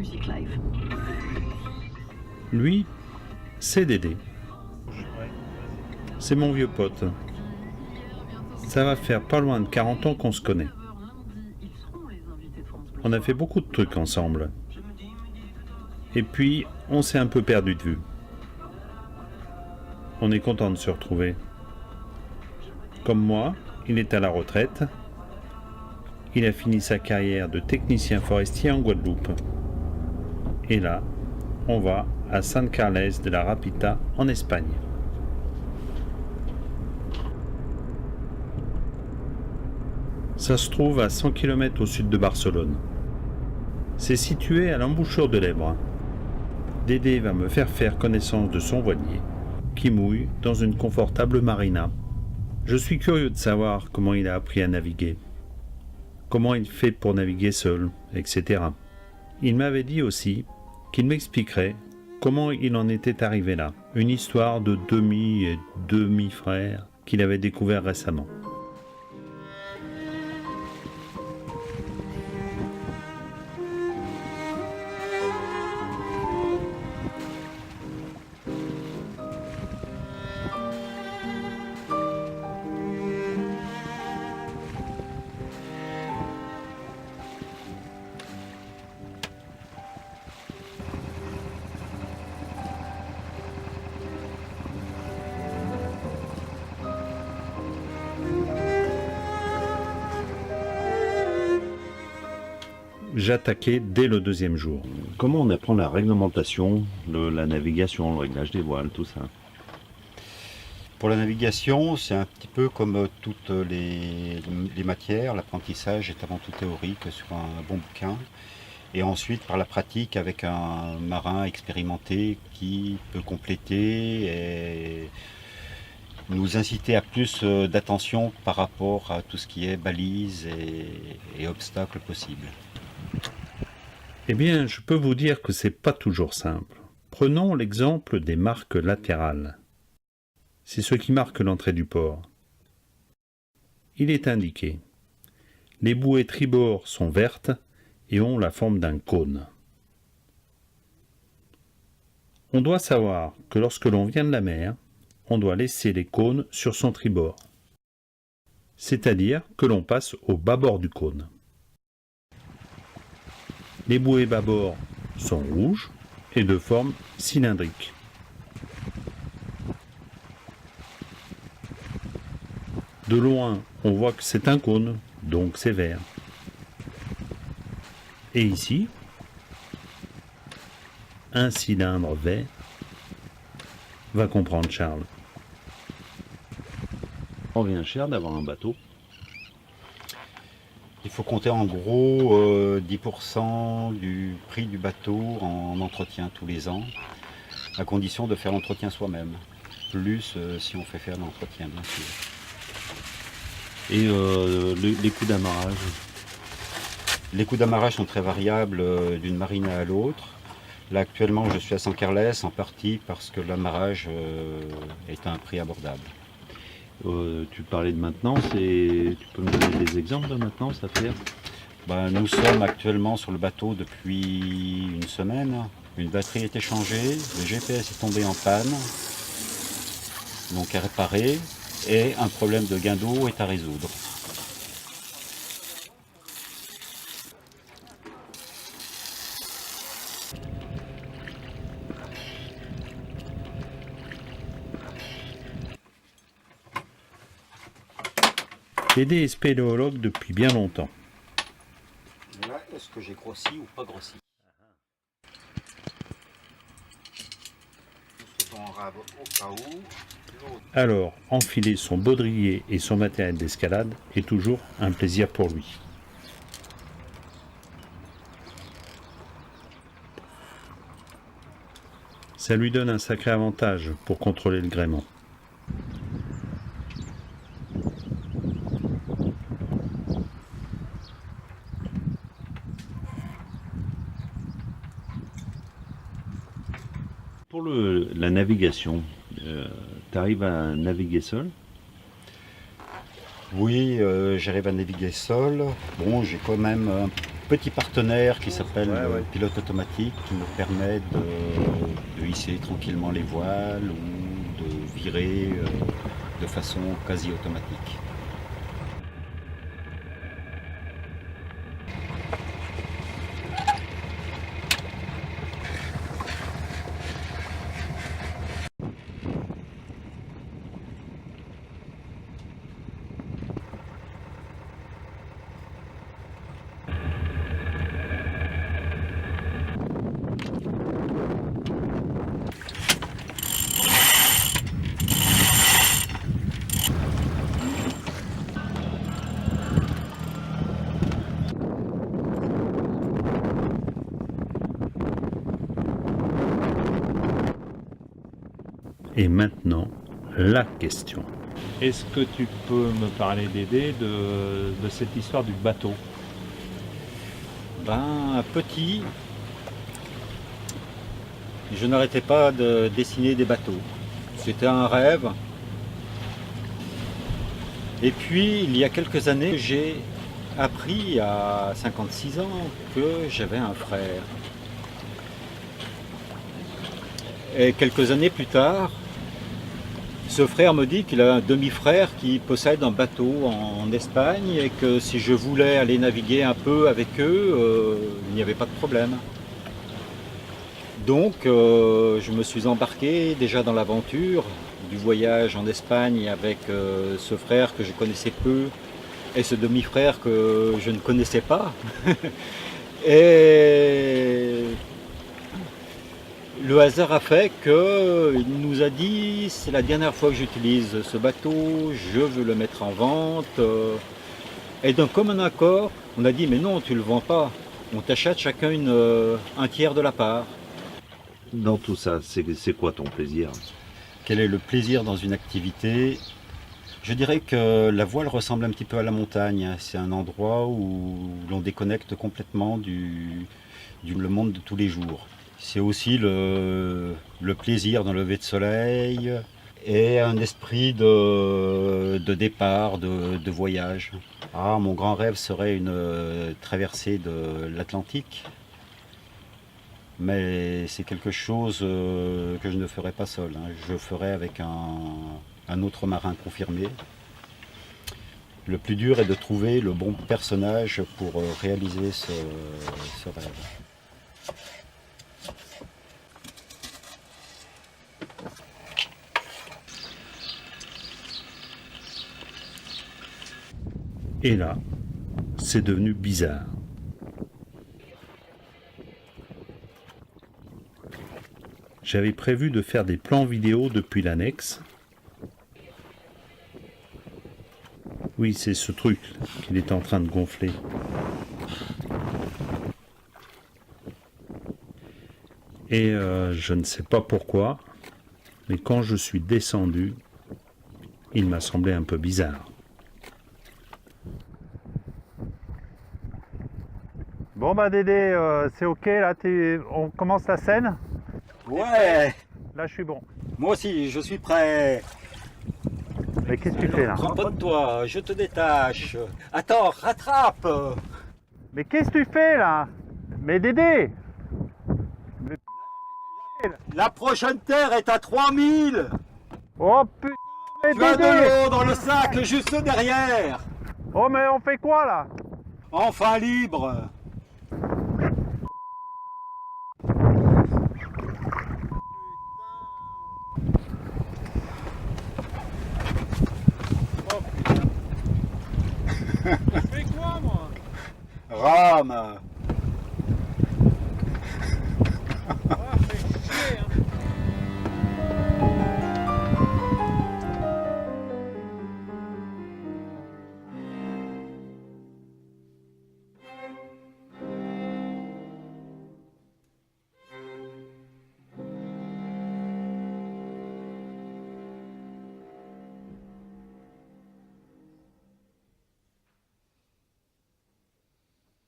musique live. Lui, c'est Dédé. C'est mon vieux pote. Ça va faire pas loin de 40 ans qu'on se connaît. On a fait beaucoup de trucs ensemble. Et puis, on s'est un peu perdu de vue. On est content de se retrouver. Comme moi, il est à la retraite. Il a fini sa carrière de technicien forestier en Guadeloupe. Et là, on va à San Carles de la Rapita en Espagne. Ça se trouve à 100 km au sud de Barcelone. C'est situé à l'embouchure de l'Èbre. Dédé va me faire connaissance de son voilier, qui mouille dans une confortable marina. Je suis curieux de savoir comment il a appris à naviguer, comment il fait pour naviguer seul, etc. Il m'avait dit aussi qu'il m'expliquerait comment il en était arrivé là, une histoire de demi et demi-frère qu'il avait découvert récemment. J'attaquais dès le deuxième jour. Comment on apprend la réglementation, la navigation, le réglage des voiles, tout ça? Pour la navigation, c'est un petit peu comme toutes les matières. L'apprentissage est avant tout théorique sur un bon bouquin. Et ensuite, par la pratique, avec un marin expérimenté qui peut compléter et nous inciter à plus d'attention par rapport à tout ce qui est balises et obstacles possibles. Eh bien, je peux vous dire que c'est pas toujours simple. Prenons l'exemple des marques latérales. C'est ce qui marque l'entrée du port. Il est indiqué. Les bouées tribord sont vertes et ont la forme d'un cône. On doit savoir que lorsque l'on vient de la mer, on doit laisser les cônes sur son tribord. C'est-à-dire que l'on passe au bâbord du cône. Les bouées bâbord sont rouges et de forme cylindrique. De loin, on voit que c'est un cône, donc c'est vert. Et ici, un cylindre vert. Va comprendre Charles. On vient cher d'avoir un bateau. Il faut compter en gros 10% du prix du bateau en entretien tous les ans, à condition de faire l'entretien soi-même, plus si on fait faire l'entretien bien sûr. Et les coûts d'amarrage? Les coûts d'amarrage sont très variables d'une marina à l'autre. Là actuellement je suis à San Carles en partie parce que l'amarrage est à un prix abordable. Tu parlais de maintenance et tu peux me donner des exemples de maintenance à faire? Nous sommes actuellement sur le bateau depuis une semaine. Une batterie a été changée, le GPS est tombé en panne, donc à réparer, et un problème de gain d'eau est à résoudre. Dédé est spéléologue depuis bien longtemps. Là, est-ce que j'ai grossi ou pas grossi? Alors, enfiler son baudrier et son matériel d'escalade est toujours un plaisir pour lui. Ça lui donne un sacré avantage pour contrôler le gréement. Pour la navigation, tu arrives à naviguer seul? Oui, j'arrive à naviguer seul. Bon, j'ai quand même petit partenaire qui s'appelle Ouais. pilote automatique qui me permet de hisser tranquillement les voiles ou de virer de façon quasi automatique. Et maintenant, la question. Est-ce que tu peux me parler, Dédé, de cette histoire du bateau? Ben, petit, je n'arrêtais pas de dessiner des bateaux. C'était un rêve. Et puis, il y a quelques années, j'ai appris à 56 ans que j'avais un frère. Et quelques années plus tard, ce frère me dit qu'il a un demi-frère qui possède un bateau en Espagne et que si je voulais aller naviguer un peu avec eux, il n'y avait pas de problème. Donc je me suis embarqué déjà dans l'aventure du voyage en Espagne avec ce frère que je connaissais peu et ce demi-frère que je ne connaissais pas. Et le hasard a fait qu'il nous a dit c'est la dernière fois que j'utilise ce bateau, je veux le mettre en vente. Et d'un commun accord, on a dit mais non, tu ne le vends pas, on t'achète chacun un tiers de la part. Dans tout ça, c'est quoi ton plaisir? Quel est le plaisir dans une activité? Je dirais que la voile ressemble un petit peu à la montagne. C'est un endroit où l'on déconnecte complètement du monde de tous les jours. C'est aussi le plaisir d'un lever de soleil et un esprit de départ, de voyage. Ah, mon grand rêve serait une traversée de l'Atlantique. Mais c'est quelque chose que je ne ferai pas seul. Je le ferai avec un autre marin confirmé. Le plus dur est de trouver le bon personnage pour réaliser ce rêve. Et là, c'est devenu bizarre. J'avais prévu de faire des plans vidéo depuis l'annexe. Oui, c'est ce truc qu'il est en train de gonfler. Et je ne sais pas pourquoi, mais quand je suis descendu, il m'a semblé un peu bizarre. Bon bah Dédé, c'est ok là, on commence la scène. Ouais, Là je suis bon. moi aussi, je suis prêt. Mais qu'est-ce que tu fais là? Cramponne-toi, je te détache. Attends, rattrape. Mais qu'est-ce que tu fais là? Mais Dédé! La prochaine terre est à 3000. Oh putain! Tu as de Dédé! l'eau dans le sac juste derrière. Oh mais on fait quoi là? Enfin libre. Je fais quoi moi? Rame.